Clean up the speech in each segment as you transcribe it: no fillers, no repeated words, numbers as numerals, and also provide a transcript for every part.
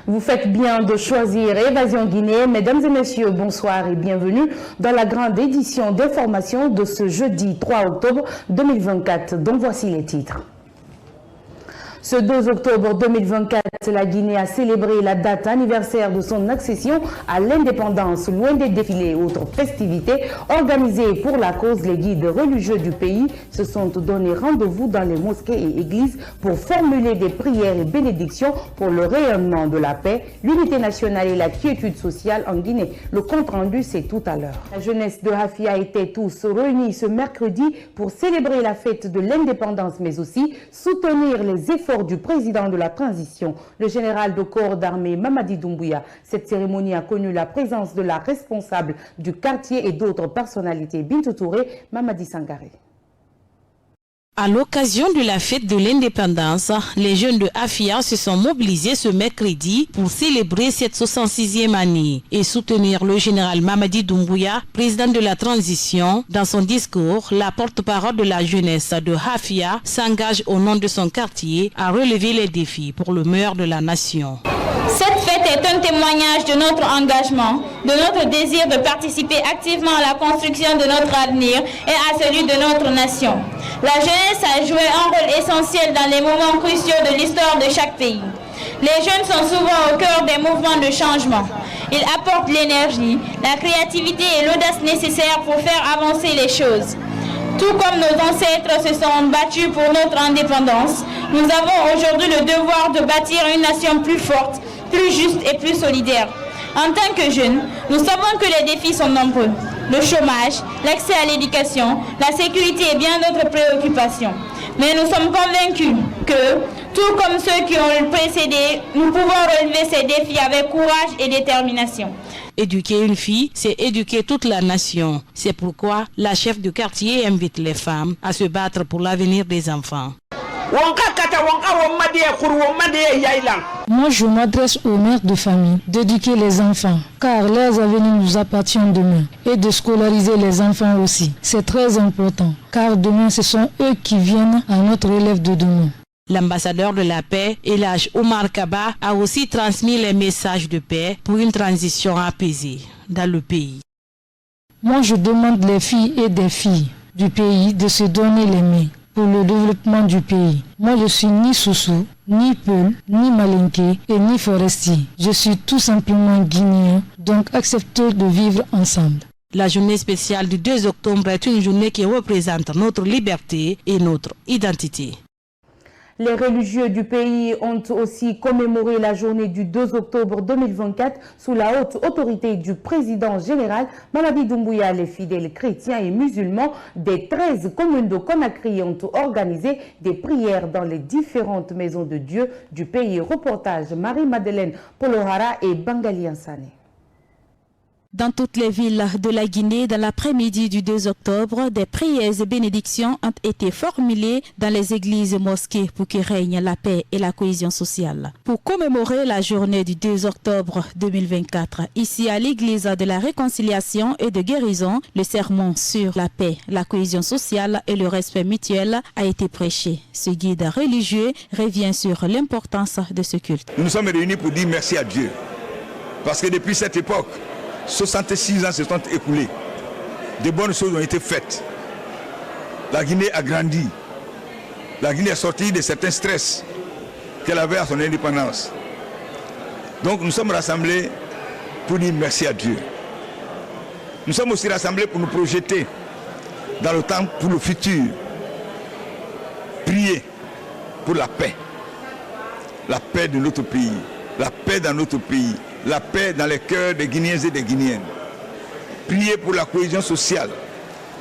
Vous faites bien de choisir Évasion Guinée. Mesdames et messieurs, bonsoir et bienvenue dans la grande édition d'information de ce jeudi 3 octobre 2024, dont voici les titres. Ce 2 octobre 2024, la Guinée a célébré la date anniversaire de son accession à l'indépendance. Loin des défilés et autres festivités organisées pour la cause, les guides religieux du pays se sont donné rendez-vous dans les mosquées et églises pour formuler des prières et bénédictions pour le rayonnement de la paix, l'unité nationale et la quiétude sociale en Guinée. Le compte rendu, c'est tout à l'heure. La jeunesse de Hafia était tous réunis ce mercredi pour célébrer la fête de l'indépendance, mais aussi soutenir les efforts du président de la transition, le général de corps d'armée Mamadi Doumbouya. Cette cérémonie a connu la présence de la responsable du quartier et d'autres personnalités. Bintou Touré, Mamadi Sangaré. À l'occasion de la fête de l'indépendance, les jeunes de Hafia se sont mobilisés ce mercredi pour célébrer cette 66e année et soutenir le général Mamadi Doumbouya, président de la transition. Dans son discours, la porte-parole de la jeunesse de Hafia s'engage au nom de son quartier à relever les défis pour le meilleur de la nation. Cette fête est un témoignage de notre engagement, de notre désir de participer activement à la construction de notre avenir et à celui de notre nation. La jeunesse a joué un rôle essentiel dans les moments cruciaux de l'histoire de chaque pays. Les jeunes sont souvent au cœur des mouvements de changement. Ils apportent l'énergie, la créativité et l'audace nécessaires pour faire avancer les choses. Tout comme nos ancêtres se sont battus pour notre indépendance, nous avons aujourd'hui le devoir de bâtir une nation plus forte, plus juste et plus solidaire. En tant que jeunes, nous savons que les défis sont nombreux. Le chômage, l'accès à l'éducation, la sécurité et bien d'autres préoccupations. Mais nous sommes convaincus que, tout comme ceux qui ont précédé, nous pouvons relever ces défis avec courage et détermination. Éduquer une fille, c'est éduquer toute la nation. C'est pourquoi la chef du quartier invite les femmes à se battre pour l'avenir des enfants. Moi, je m'adresse aux mères de famille d'éduquer les enfants, car leurs avenirs nous appartiennent demain, et de scolariser les enfants aussi. C'est très important, car demain, ce sont eux qui viennent à notre relève de demain. L'ambassadeur de la paix, Elhaj Omar Kaba, a aussi transmis les messages de paix pour une transition apaisée dans le pays. Moi, je demande les filles et des filles du pays de se donner les mains pour le développement du pays. Moi, je suis ni Soussou, ni Peul, ni Malinké et ni Forestier. Je suis tout simplement guinéen, donc acceptez de vivre ensemble. La journée spéciale du 2 octobre est une journée qui représente notre liberté et notre identité. Les religieux du pays ont aussi commémoré la journée du 2 octobre 2024 sous la haute autorité du président général Mamadi Doumbouya. Les fidèles chrétiens et musulmans des 13 communes de Conakry ont organisé des prières dans les différentes maisons de Dieu du pays. Reportage Marie-Madeleine Polohara et Bangali Ansane. Dans toutes les villes de la Guinée, dans l'après-midi du 2 octobre, des prières et bénédictions ont été formulées dans les églises et mosquées pour que règne la paix et la cohésion sociale. Pour commémorer la journée du 2 octobre 2024, ici à l'église de la réconciliation et de guérison, le sermon sur la paix, la cohésion sociale et le respect mutuel a été prêché. Ce guide religieux revient sur l'importance de ce culte. Nous sommes réunis pour dire merci à Dieu. Parce que depuis cette époque, 66 ans se sont écoulés. De bonnes choses ont été faites. La Guinée a grandi. La Guinée est sortie de certains stress qu'elle avait à son indépendance. Donc nous sommes rassemblés pour dire merci à Dieu. Nous sommes aussi rassemblés pour nous projeter dans le temps pour le futur. Prier pour la paix. La paix de notre pays. La paix dans notre pays. La paix dans les cœurs des Guinéens et des Guinéennes. Prier pour la cohésion sociale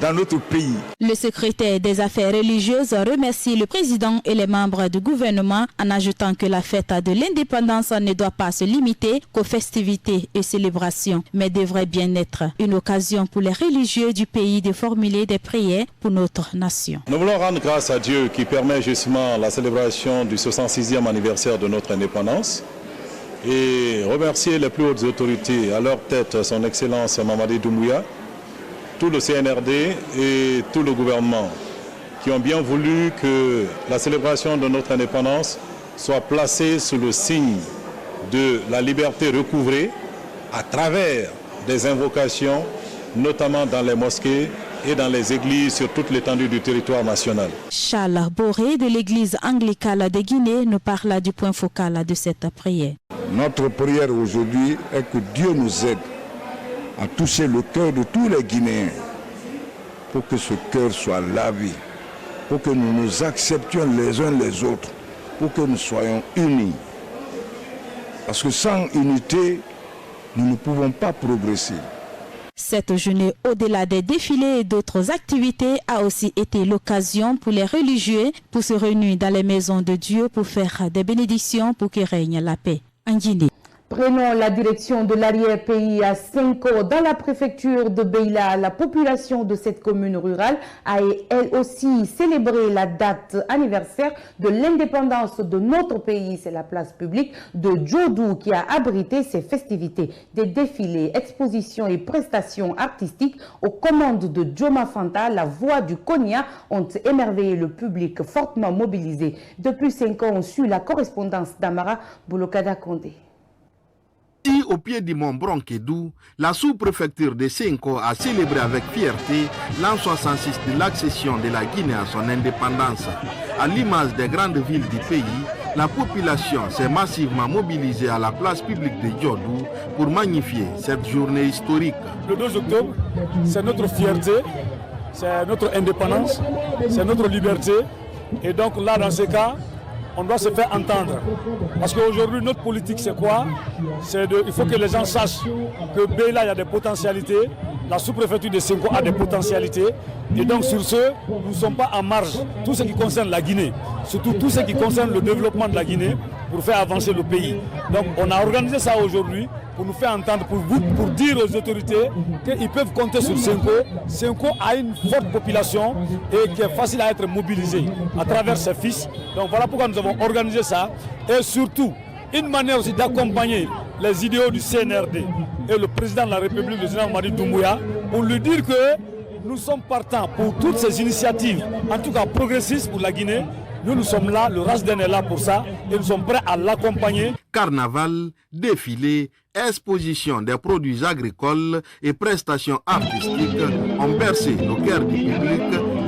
dans notre pays. Le secrétaire des affaires religieuses remercie le président et les membres du gouvernement en ajoutant que la fête de l'indépendance ne doit pas se limiter qu'aux festivités et célébrations, mais devrait bien être une occasion pour les religieux du pays de formuler des prières pour notre nation. Nous voulons rendre grâce à Dieu qui permet justement la célébration du 66e anniversaire de notre indépendance. Et remercier les plus hautes autorités, à leur tête son Excellence Mamadi Doumbouya, tout le CNRD et tout le gouvernement qui ont bien voulu que la célébration de notre indépendance soit placée sous le signe de la liberté recouvrée à travers des invocations, notamment dans les mosquées et dans les églises sur toute l'étendue du territoire national. Charles Boré de l'église anglicane de Guinée nous parle du point focal de cette prière. Notre prière aujourd'hui est que Dieu nous aide à toucher le cœur de tous les Guinéens pour que ce cœur soit lavé, pour que nous nous acceptions les uns les autres, pour que nous soyons unis. Parce que sans unité, nous ne pouvons pas progresser. Cette journée, au-delà des défilés et d'autres activités, a aussi été l'occasion pour les religieux pour se réunir dans les maisons de Dieu pour faire des bénédictions pour que règne la paix en Guinée. Prenons la direction de l'arrière-pays à Senko, dans la préfecture de Beila. La population de cette commune rurale a elle aussi célébré la date anniversaire de l'indépendance de notre pays. C'est la place publique de Djodou qui a abrité ces festivités. Des défilés, expositions et prestations artistiques aux commandes de Djoma Fanta, la voix du Konya, ont émerveillé le public fortement mobilisé. Depuis 5 ans, on suit la correspondance d'Amara Boulokada Kondé. Au pied du mont Bronkedou, la sous-préfecture de Senko a célébré avec fierté l'an 66 de l'accession de la Guinée à son indépendance. À l'image des grandes villes du pays, la population s'est massivement mobilisée à la place publique de Djodou pour magnifier cette journée historique. Le 2 octobre, c'est notre fierté, c'est notre indépendance, c'est notre liberté. Et donc là, dans ce cas, on doit se faire entendre. Parce qu'aujourd'hui, notre politique, c'est quoi? Il faut que les gens sachent que Beila, il y a des potentialités. La sous-préfecture de Senko a des potentialités. Et donc, sur ce, nous ne sommes pas en marge. Tout ce qui concerne la Guinée, surtout tout ce qui concerne le développement de la Guinée, pour faire avancer le pays. Donc, on a organisé ça aujourd'hui pour nous faire entendre, pour dire aux autorités qu'ils peuvent compter sur Senko. Senko a une forte population et qui est facile à être mobilisée à travers ses fils. Donc voilà pourquoi nous avons organisé ça. Et surtout, une manière aussi d'accompagner les idéaux du CNRD et le président de la République, le général Mamadi Doumbouya, pour lui dire que nous sommes partants pour toutes ces initiatives, en tout cas progressistes pour la Guinée. Nous sommes là, le RASDEN est là pour ça et nous sommes prêts à l'accompagner. Carnaval, défilé, exposition des produits agricoles et prestations artistiques ont bercé le cœur du public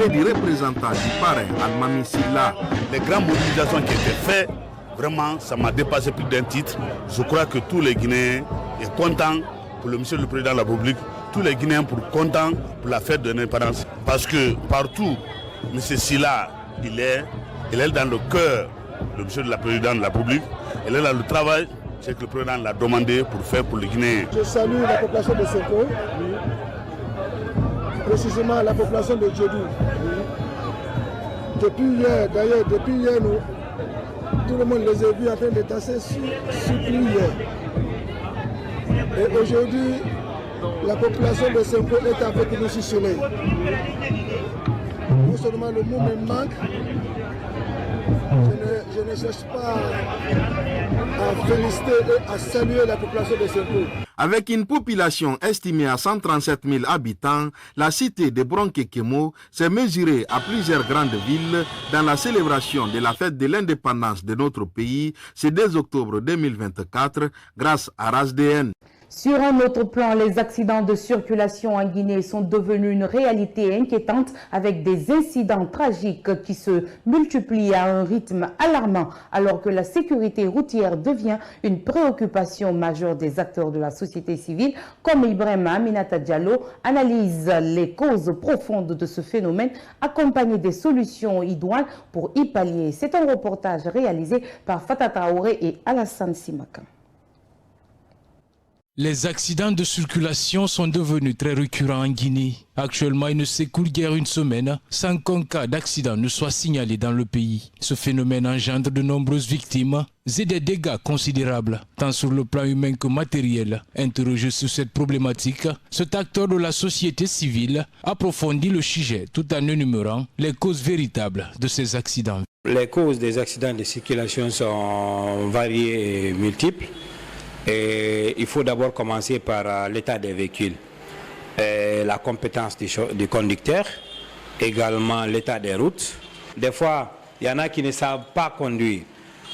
et du représentant du parrain Almami Silla. Les grandes mobilisations qui étaient faites, vraiment, ça m'a dépassé plus d'un titre. Je crois que tous les Guinéens sont contents pour le monsieur le président de la République, tous les Guinéens sont contents pour la fête de l'indépendance. Parce que partout, M. Silla, il est dans le cœur de monsieur le président de la République, elle est dans le travail, c'est que le président l'a demandé pour faire pour les Guinéens. Je salue la population de Senko, précisément la population de Djodou. Depuis hier, d'ailleurs, tout le monde les a vus en train de danser sur pluie hier. Et aujourd'hui, la population de Senko est avec nous sur soleil. Non seulement le mot me manque, je ne cherche pas à féliciter et à saluer la population de Senko. Avec une population estimée à 137 000 habitants, la cité de Bronquekemo s'est mesurée à plusieurs grandes villes dans la célébration de la fête de l'indépendance de notre pays ce 2 octobre 2024 grâce à RASDN. Sur un autre plan, les accidents de circulation en Guinée sont devenus une réalité inquiétante avec des incidents tragiques qui se multiplient à un rythme alarmant alors que la sécurité routière devient une préoccupation majeure des acteurs de la société civile comme Ibrahim Aminata Diallo analyse les causes profondes de ce phénomène accompagné des solutions idoines pour y pallier. C'est un reportage réalisé par Fata Traoré et Alassane Simaka. Les accidents de circulation sont devenus très récurrents en Guinée. Actuellement, il ne s'écoule guère une semaine sans qu'un cas d'accident ne soit signalé dans le pays. Ce phénomène engendre de nombreuses victimes et des dégâts considérables, tant sur le plan humain que matériel. Interrogé sur cette problématique, cet acteur de la société civile approfondit le sujet tout en énumérant les causes véritables de ces accidents. Les causes des accidents de circulation sont variées et multiples. Et il faut d'abord commencer par l'état des véhicules, la compétence du conducteur, également l'état des routes. Des fois, il y en a qui ne savent pas conduire,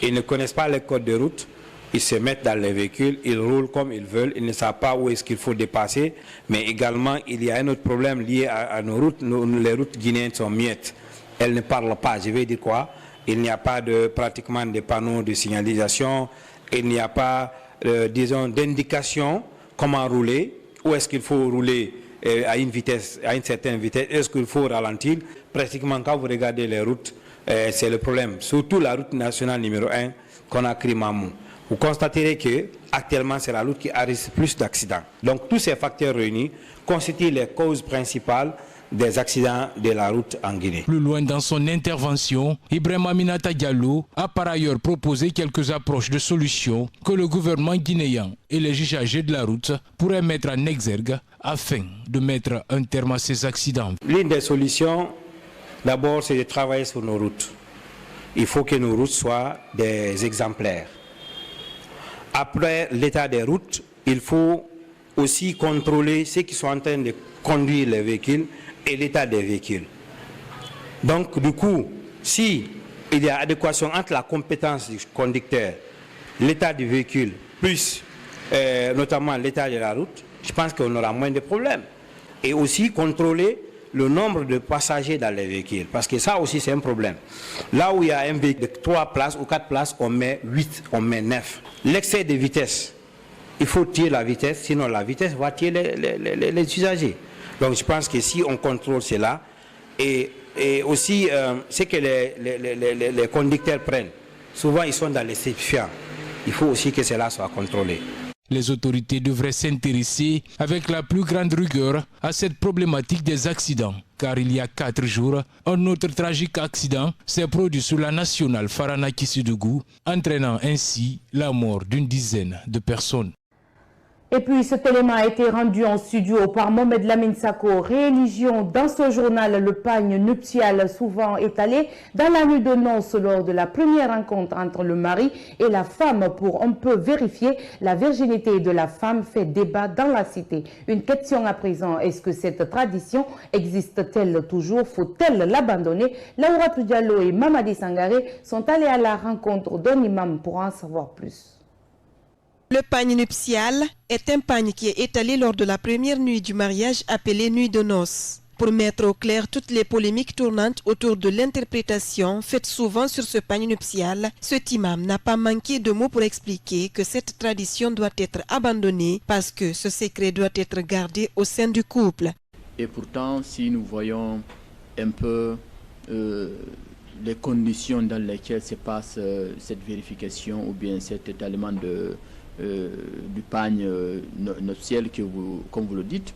ils ne connaissent pas les codes de route, Ils se mettent dans les véhicules, ils roulent comme ils veulent, ils ne savent pas où est-ce qu'il faut dépasser. Mais également, il y a un autre problème lié à nos routes. Les routes guinéennes sont muettes. Elles ne parlent pas. Je vais dire quoi? Il n'y a pas pratiquement de panneaux de signalisation. Il n'y a pas, disons, d'indication comment rouler. Où est-ce qu'il faut rouler à une certaine vitesse? Est-ce qu'il faut ralentir? Pratiquement, quand vous regardez les routes, c'est le problème. Surtout la route nationale numéro 1, Conakry-Mamou. Vous constaterez que actuellement c'est la route qui enregistre plus d'accidents. Donc tous ces facteurs réunis constituent les causes principales des accidents de la route en Guinée. Plus loin dans son intervention, Ibrahim Aminata Diallo a par ailleurs proposé quelques approches de solutions que le gouvernement guinéen et les juges âgés de la route pourraient mettre en exergue afin de mettre un terme à ces accidents. L'une des solutions, d'abord, c'est de travailler sur nos routes. Il faut que nos routes soient des exemplaires. Après l'état des routes, il faut aussi contrôler ceux qui sont en train de conduire les véhicules et l'état des véhicules. Donc du coup, si il y a adéquation entre la compétence du conducteur, l'état du véhicule, plus notamment l'état de la route, je pense qu'on aura moins de problèmes. Et aussi contrôler le nombre de passagers dans les véhicules, parce que ça aussi c'est un problème. Là où il y a un véhicule de 3 places ou 4 places, on met 8, on met 9. L'excès de vitesse, il faut tirer la vitesse, sinon la vitesse va tirer les usagers. Donc je pense que si on contrôle cela, et aussi ce que les conducteurs prennent, souvent ils sont dans les stupéfiants, il faut aussi que cela soit contrôlé. Les autorités devraient s'intéresser avec la plus grande rigueur à cette problématique des accidents, car il y a 4 jours, un autre tragique accident s'est produit sur la nationale Farana-Kissédougou, entraînant ainsi la mort d'une dizaine de personnes. Et puis cet élément a été rendu en studio par Mohamed Lamine Sako. Religion, dans ce journal, le pagne nuptial souvent étalé dans la nuit de noces lors de la première rencontre entre le mari et la femme pour un peu vérifier la virginité de la femme fait débat dans la cité. Une question à présent, est-ce que cette tradition existe-t-elle toujours? Faut-elle l'abandonner? Laura Diallo et Mamadi Sangaré sont allés à la rencontre d'un imam pour en savoir plus. Le pagne nuptial est un pagne qui est étalé lors de la première nuit du mariage appelée nuit de noces. Pour mettre au clair toutes les polémiques tournantes autour de l'interprétation faite souvent sur ce pagne nuptial, cet imam n'a pas manqué de mots pour expliquer que cette tradition doit être abandonnée parce que ce secret doit être gardé au sein du couple. Et pourtant, si nous voyons un peu les conditions dans lesquelles se passe cette vérification ou bien cet étalement du pagne nuptial, comme vous le dites,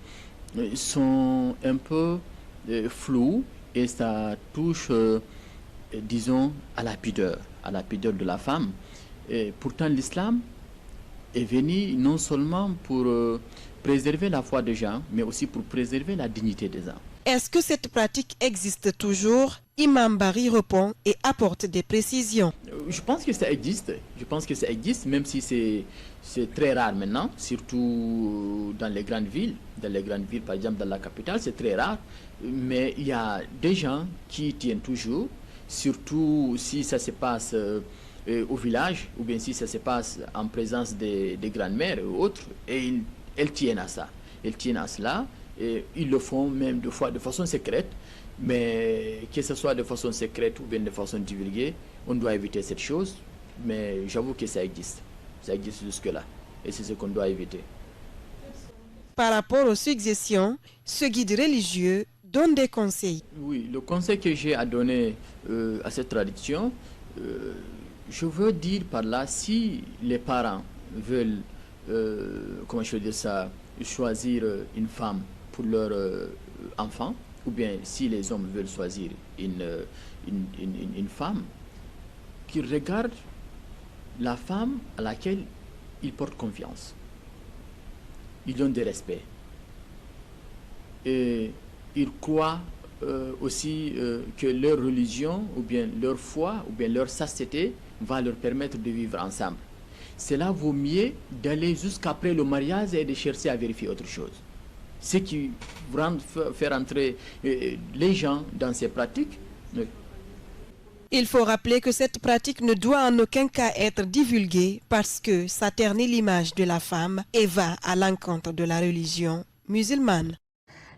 sont un peu flous et ça touche, disons, à la pudeur de la femme. Et pourtant, l'islam est venu non seulement pour préserver la foi des gens, mais aussi pour préserver la dignité des gens. Est-ce que cette pratique existe toujours? Imam Bari répond et apporte des précisions. Je pense que ça existe. Je pense que ça existe, même si c'est très rare maintenant, surtout dans les grandes villes. Dans les grandes villes, par exemple dans la capitale, c'est très rare. Mais il y a des gens qui tiennent toujours, surtout si ça se passe au village, ou bien si ça se passe en présence des grandes-mères ou autres, et elles tiennent à ça. Elles tiennent à cela. Et ils le font même des fois de façon secrète, mais que ce soit de façon secrète ou bien de façon divulguée, on doit éviter cette chose, mais j'avoue que ça existe jusque-là, et c'est ce qu'on doit éviter. Par rapport aux successions, ce guide religieux donne des conseils. Oui, le conseil que j'ai à donner à cette tradition, je veux dire par là, si les parents veulent, comment je veux dire ça, choisir une femme pour leur enfant, ou bien si les hommes veulent choisir une femme, qu'ils regardent la femme à laquelle ils portent confiance. Ils donnent du respect. Et ils croient aussi que leur religion, ou bien leur foi, ou bien leur chasteté va leur permettre de vivre ensemble. Cela vaut mieux d'aller jusqu'après le mariage et de chercher à vérifier autre chose. Ce qui fait entrer les gens dans ces pratiques. Il faut rappeler que cette pratique ne doit en aucun cas être divulguée parce que ça ternit l'image de la femme et va à l'encontre de la religion musulmane.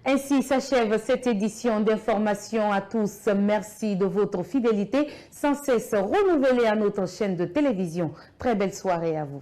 Ainsi s'achève cette édition d'information à tous. Merci de votre fidélité sans cesse renouvelée à notre chaîne de télévision. Très belle soirée à vous.